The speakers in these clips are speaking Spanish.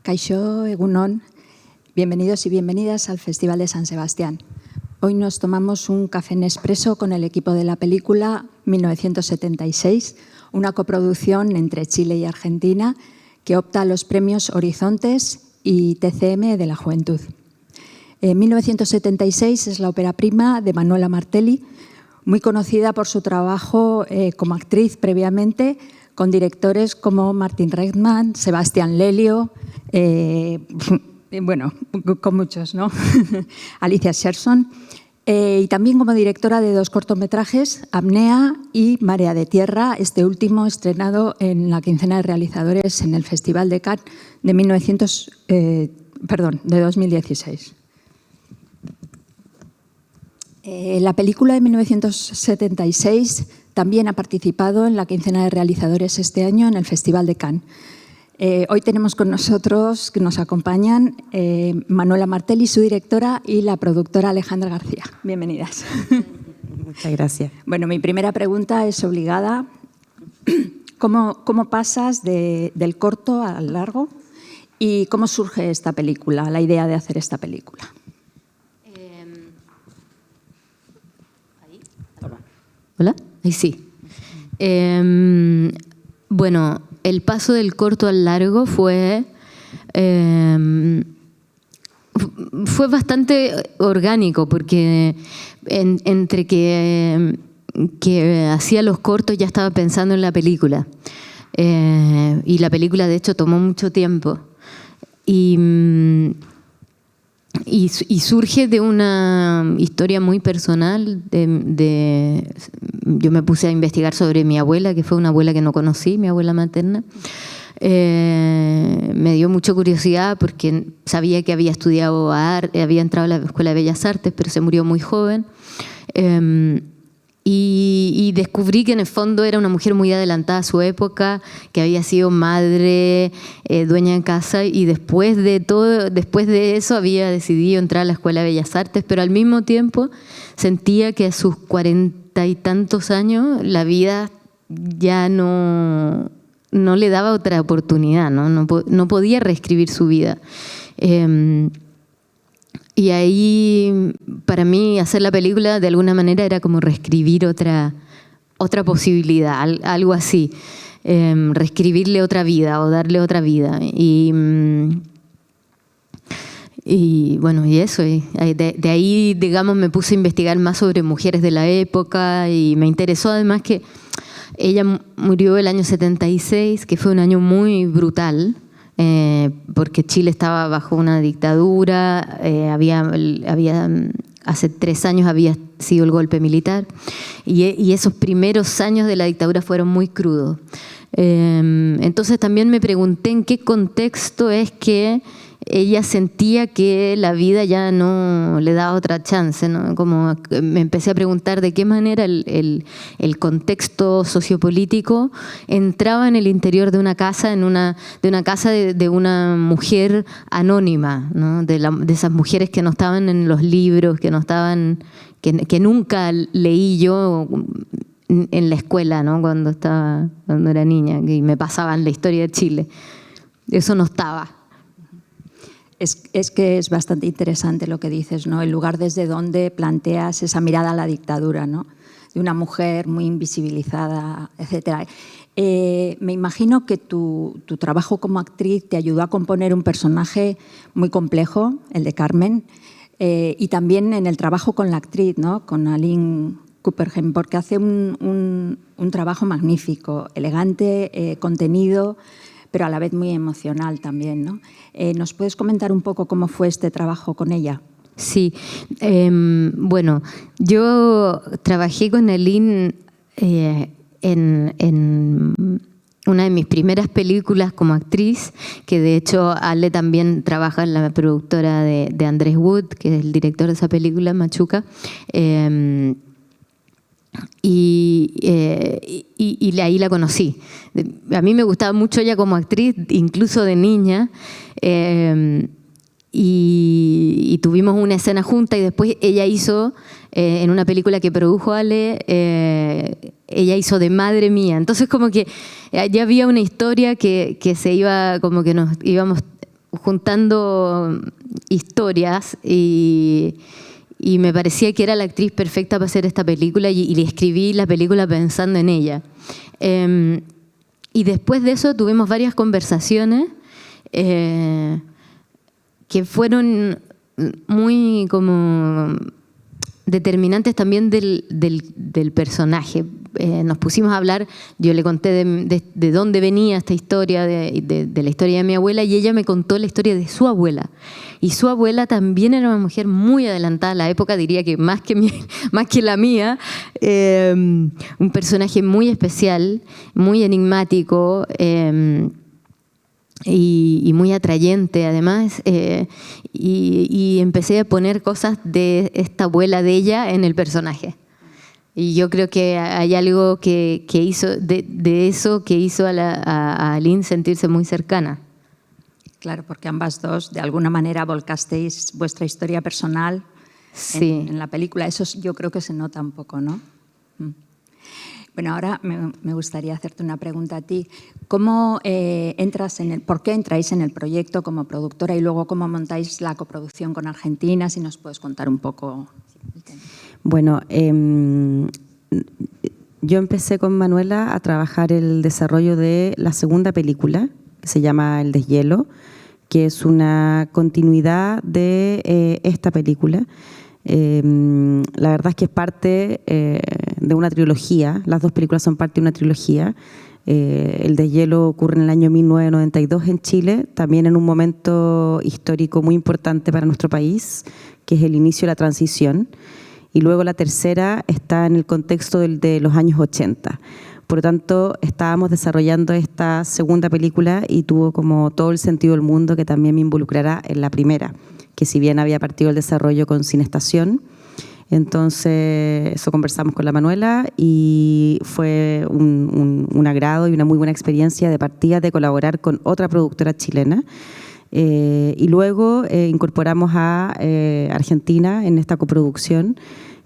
Kaixo, Egunon, bienvenidos y bienvenidas al Festival de San Sebastián. Hoy nos tomamos un café Nespresso con el equipo de la película 1976, una coproducción entre Chile y Argentina que opta a los premios Horizontes y TCM de la Juventud. 1976 es la ópera prima de Manuela Martelli, muy conocida por su trabajo como actriz previamente, con directores como Martin Redman, Sebastián Lelio, bueno, con muchos, ¿no? Alicia Sherson, y también como directora de 2 cortometrajes, Apnea y Marea de Tierra, este último estrenado en la quincena de realizadores en el Festival de Cannes de 2016. La película de 1976 también ha participado en la quincena de realizadores este año en el Festival de Cannes. Hoy tenemos con nosotros, que nos acompañan, Manuela Martelli, su directora, y la productora Alejandra García. Bienvenidas. Muchas gracias. Bueno, mi primera pregunta es obligada. ¿Cómo pasas del corto al largo? ¿Y cómo surge esta película, la idea de hacer esta película? ¿Hola? Ahí sí. Bueno, el paso del corto al largo fue bastante orgánico porque entre que hacía los cortos ya estaba pensando en la película. Y la película, de hecho, tomó mucho tiempo. Y surge de una historia muy personal. Yo me puse a investigar sobre mi abuela, que fue una abuela que no conocí, mi abuela materna. Me dio mucha curiosidad porque sabía que había estudiado arte, había entrado a la Escuela de Bellas Artes, pero se murió muy joven. Y descubrí que en el fondo era una mujer muy adelantada a su época, que había sido madre, dueña de casa, y después de eso había decidido entrar a la Escuela de Bellas Artes, pero al mismo tiempo sentía que a sus 40 y tantos años la vida ya no le daba otra oportunidad, no podía reescribir su vida. Y ahí, para mí, hacer la película de alguna manera era como reescribir otra posibilidad, algo así. Reescribirle otra vida o darle otra vida. Y bueno, y eso. De ahí, digamos, me puse a investigar más sobre mujeres de la época y me interesó además que ella murió el año 76, que fue un año muy brutal. Porque Chile estaba bajo una dictadura, hace 3 años había sido el golpe militar y esos primeros años de la dictadura fueron muy crudos. Entonces también me pregunté en qué contexto es que ella sentía que la vida ya no le daba otra chance, ¿no? Como me empecé a preguntar de qué manera el contexto sociopolítico entraba en el interior de una casa, de una mujer anónima, ¿no? De esas mujeres que no estaban en los libros, que que nunca leí yo en la escuela, ¿no? Cuando era niña, y me pasaban la historia de Chile. Eso no estaba. Es que es bastante interesante lo que dices, ¿no? El lugar desde donde planteas esa mirada a la dictadura, ¿no? De una mujer muy invisibilizada, etc. Me imagino que tu trabajo como actriz te ayudó a componer un personaje muy complejo, el de Carmen, y también en el trabajo con la actriz, ¿no? Con Aline Cooperheim, porque hace un trabajo magnífico, elegante, contenido, pero a la vez muy emocional también, ¿no? ¿Nos puedes comentar un poco cómo fue este trabajo con ella? Sí, bueno, yo trabajé con Aline en una de mis primeras películas como actriz, que de hecho Ale también trabaja en la productora de Andrés Wood, que es el director de esa película, Machuca. Y ahí la conocí. A mí me gustaba mucho ella como actriz, incluso de niña, y tuvimos una escena junta y después ella hizo, en una película que produjo Ale, ella hizo de madre mía. Entonces como que ya había una historia que se iba, como que nos íbamos juntando historias y me parecía que era la actriz perfecta para hacer esta película y le escribí la película pensando en ella. Y después de eso tuvimos varias conversaciones que fueron muy como determinantes también del personaje. Nos pusimos a hablar, yo le conté de dónde venía esta historia, de la historia de mi abuela, y ella me contó la historia de su abuela. Y su abuela también era una mujer muy adelantada a la época, diría que más que la mía. Un personaje muy especial, muy enigmático, y muy atrayente además, y empecé a poner cosas de esta abuela de ella en el personaje. Y yo creo que hay algo que hizo de eso que hizo a Aline sentirse muy cercana. Claro, porque ambas dos de alguna manera volcasteis vuestra historia personal en la película. Eso yo creo que se nota un poco, ¿no? Bueno, ahora me gustaría hacerte una pregunta a ti. ¿Por qué entráis en el proyecto como productora y luego cómo montáis la coproducción con Argentina? Si nos puedes contar un poco. Bueno, yo empecé con Manuela a trabajar el desarrollo de la segunda película, que se llama El Deshielo, que es una continuidad de esta película. La verdad es que es parte de una trilogía. Las dos películas son parte de una trilogía. El Deshielo ocurre en el año 1992 en Chile, también en un momento histórico muy importante para nuestro país, que es el inicio de la transición. Y luego la tercera está en el contexto de los años 80. Por lo tanto, estábamos desarrollando esta segunda película y tuvo como todo el sentido del mundo que también me involucrara en la primera, que si bien había partido el desarrollo con Cinestación, entonces eso conversamos con la Manuela y fue un agrado y una muy buena experiencia de partida de colaborar con otra productora chilena. Y luego incorporamos a Argentina en esta coproducción,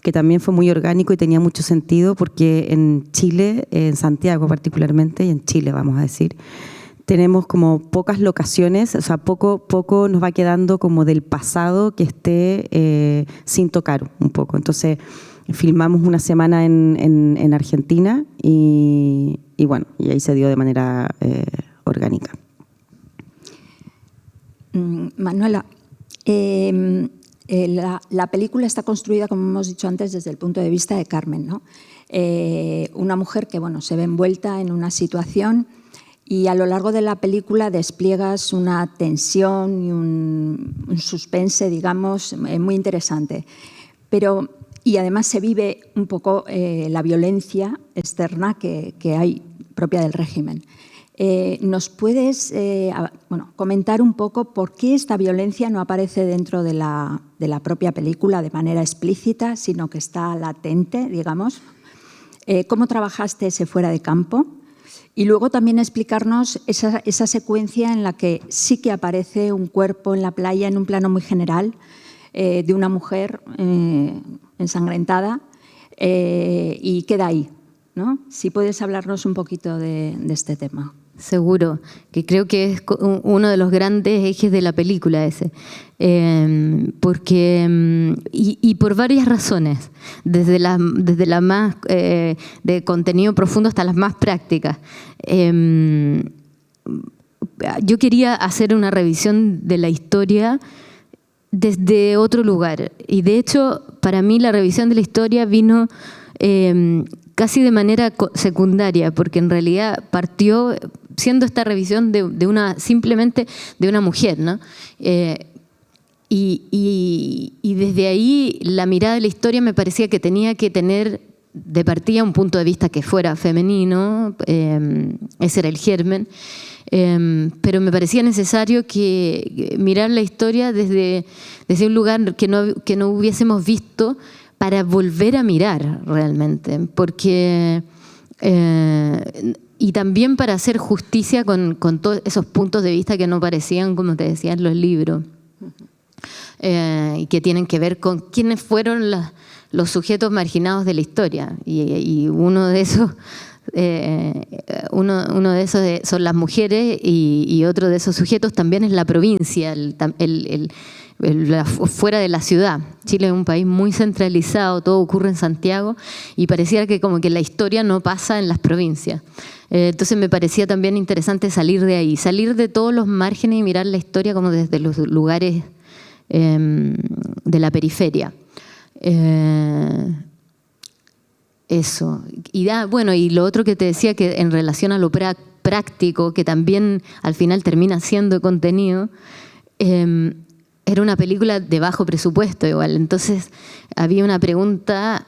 que también fue muy orgánico y tenía mucho sentido porque en Chile, en Santiago particularmente, y en Chile vamos a decir, tenemos como pocas locaciones, o sea, poco nos va quedando como del pasado que esté sin tocar un poco. Entonces, filmamos una semana en Argentina y bueno, y ahí se dio de manera orgánica. Manuela, la película está construida, como hemos dicho antes, desde el punto de vista de Carmen, ¿no? Una mujer que se ve envuelta en una situación y a lo largo de la película despliegas una tensión y un suspense, digamos, muy interesante. Y además se vive un poco la violencia externa que hay propia del régimen. ¿Nos puedes comentar un poco por qué esta violencia no aparece dentro de la propia película de manera explícita, sino que está latente, digamos? ¿Cómo trabajaste ese fuera de campo? Y luego también explicarnos esa secuencia en la que sí que aparece un cuerpo en la playa en un plano muy general de una mujer ensangrentada y queda ahí, ¿no? Si puedes hablarnos un poquito de este tema. Seguro, que creo que es uno de los grandes ejes de la película ese, porque y por varias razones, desde la más de contenido profundo hasta las más prácticas. Yo quería hacer una revisión de la historia desde otro lugar y de hecho para mí la revisión de la historia vino casi de manera secundaria, porque en realidad partió siendo esta revisión simplemente de una mujer, ¿no? Y desde ahí la mirada de la historia me parecía que tenía que tener de partida un punto de vista que fuera femenino, ese era el germen, pero me parecía necesario que mirar la historia desde un lugar que no hubiésemos visto para volver a mirar realmente, porque y también para hacer justicia con todos esos puntos de vista que no parecían, como te decía, en los libros, y que tienen que ver con quiénes fueron los sujetos marginados de la historia. Y uno de esos Uno de esos son las mujeres y otro de esos sujetos también es la provincia, fuera de la ciudad. Chile es un país muy centralizado, todo ocurre en Santiago y pareciera que como que la historia no pasa en las provincias. Entonces me parecía también interesante salir de ahí, salir de todos los márgenes y mirar la historia como desde los lugares de la periferia. Eso. Bueno, y lo otro que te decía, que en relación a lo práctico, que también al final termina siendo contenido, era una película de bajo presupuesto igual. Entonces había una pregunta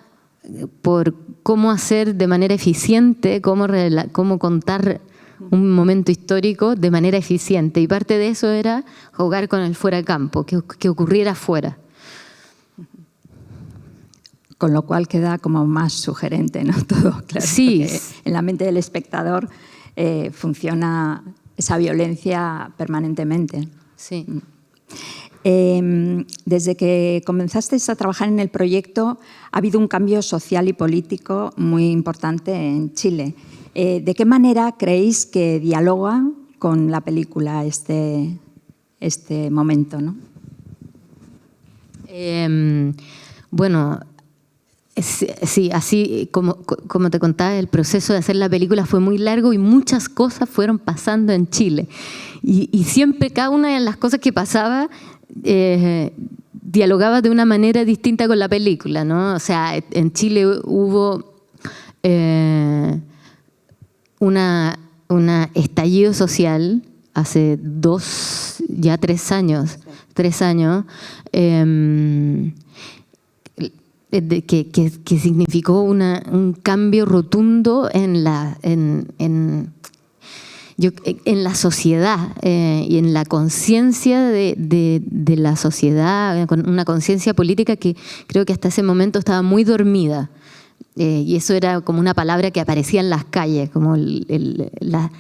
por cómo hacer de manera eficiente, cómo contar un momento histórico de manera eficiente. Y parte de eso era jugar con el fuera de campo, que ocurriera fuera. Con lo cual queda como más sugerente, ¿no? Todo, claro. Sí. En la mente del espectador funciona esa violencia permanentemente. Sí. Desde que comenzaste a trabajar en el proyecto ha habido un cambio social y político muy importante en Chile. ¿De qué manera creéis que dialoga con la película este momento, ¿no? Bueno, sí, así como te contaba, el proceso de hacer la película fue muy largo y muchas cosas fueron pasando en Chile. Y siempre cada una de las cosas que pasaba dialogaba de una manera distinta con la película, ¿no? O sea, en Chile hubo un estallido social hace 3 años, que significó un cambio rotundo en la sociedad y en la conciencia de la sociedad, con una conciencia política que creo que hasta ese momento estaba muy dormida. Y eso era como una palabra que aparecía en las calles, como la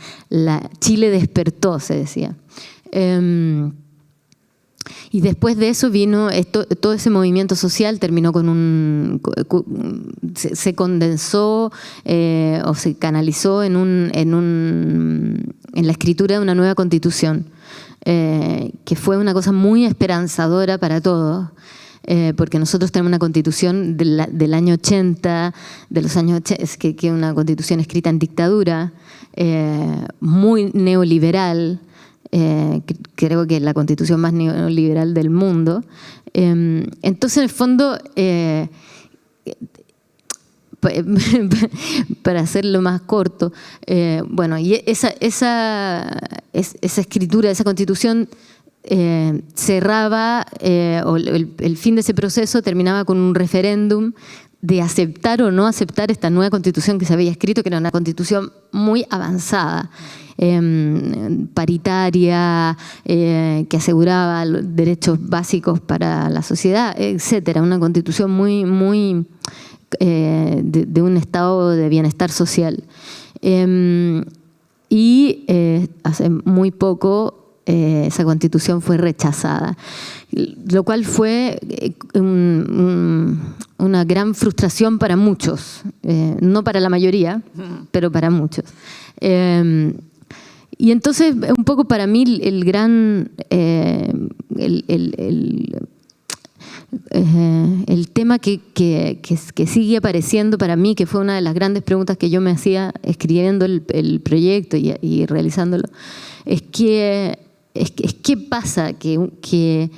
Chile despertó, se decía. Y después de eso vino todo ese movimiento social, terminó se condensó o se canalizó en la escritura de una nueva constitución, que fue una cosa muy esperanzadora para todos, porque nosotros tenemos una constitución del año 80, de los años 80, que es una constitución escrita en dictadura, muy neoliberal. Creo que es la constitución más neoliberal del mundo. Entonces, en el fondo, para hacerlo más corto, bueno, y esa escritura, esa constitución cerraba, o el fin de ese proceso terminaba con un referéndum de aceptar o no aceptar esta nueva constitución que se había escrito, que era una constitución muy avanzada, paritaria, que aseguraba los derechos básicos para la sociedad, etcétera. Una constitución muy de un estado de bienestar social. Y hace muy poco esa constitución fue rechazada, lo cual fue una gran frustración para muchos, no para la mayoría, pero para muchos. Y entonces, un poco para mí, el tema que sigue apareciendo para mí, que fue una de las grandes preguntas que yo me hacía escribiendo el proyecto y realizándolo, es qué pasa que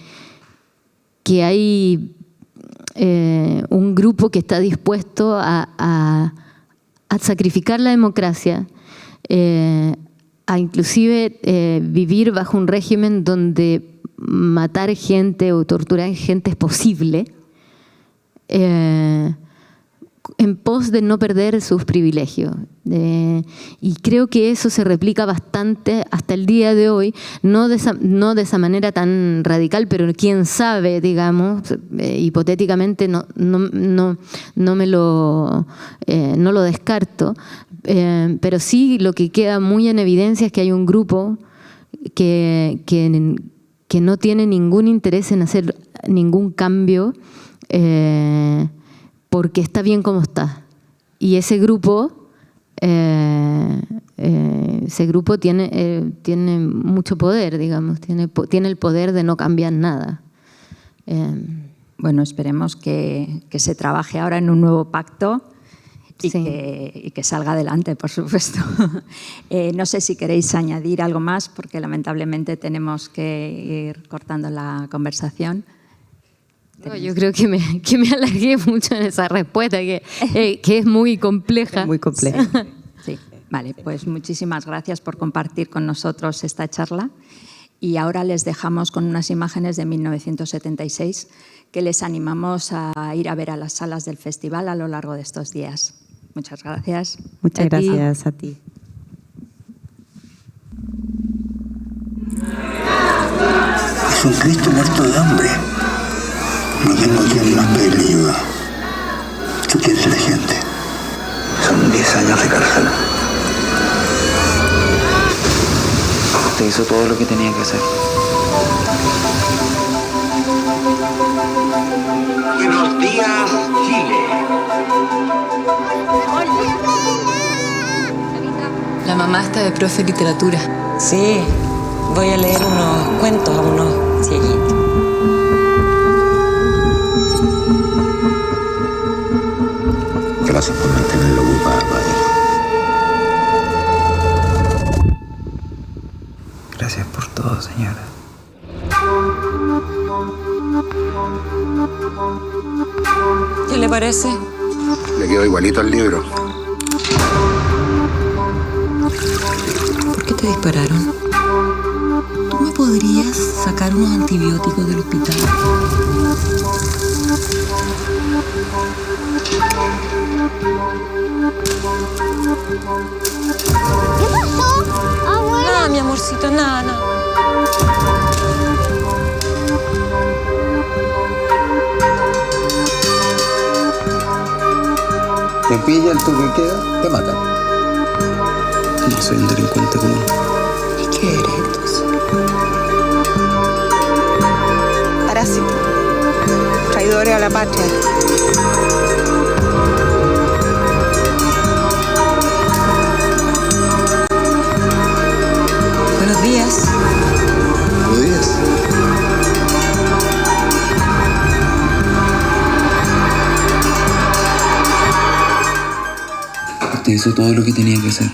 hay un grupo que está dispuesto a sacrificar la democracia, a inclusive vivir bajo un régimen donde matar gente o torturar gente es posible, en pos de no perder sus privilegios. Y creo que eso se replica bastante hasta el día de hoy, no de esa manera tan radical, pero quién sabe, digamos, hipotéticamente no lo descarto, pero sí lo que queda muy en evidencia es que hay un grupo que no tiene ningún interés en hacer ningún cambio, porque está bien como está. Y ese grupo ese grupo tiene mucho poder, digamos, tiene el poder de no cambiar nada. Bueno, esperemos que se trabaje ahora en un nuevo pacto y, sí. y que salga adelante, por supuesto. No sé si queréis añadir algo más, porque lamentablemente tenemos que ir cortando la conversación. No, yo creo que me alargué mucho en esa respuesta, que es muy compleja. Es muy compleja. Sí, vale, pues muchísimas gracias por compartir con nosotros esta charla. Y ahora les dejamos con unas imágenes de 1976 que les animamos a ir a ver a las salas del festival a lo largo de estos días. Muchas gracias. Muchas gracias a ti. Es un Cristo muerto de hambre. No tengo quien más peligro. ¿Tú quieres la gente? Son 10 años de cárcel. Usted hizo todo lo que tenía que hacer. Buenos días, Chile. La mamá está de profe de literatura. Sí, voy a leer unos cuentos a unos cieguitos. Gracias por mantenerlo ocupado, padre. Gracias por todo, señora. ¿Qué le parece? Le quedó igualito al libro. ¿Por qué te dispararon? ¿Tú me podrías sacar unos antibióticos del hospital? ¿Qué pasó? Abuela. Nada, mi amorcito, nada. Te pilla el toque que queda, te matan. No soy un delincuente común. ¿Y qué eres entonces? Parásito. Traidores a la patria. Buenos días. Buenos días. Usted hizo todo lo que tenía que hacer.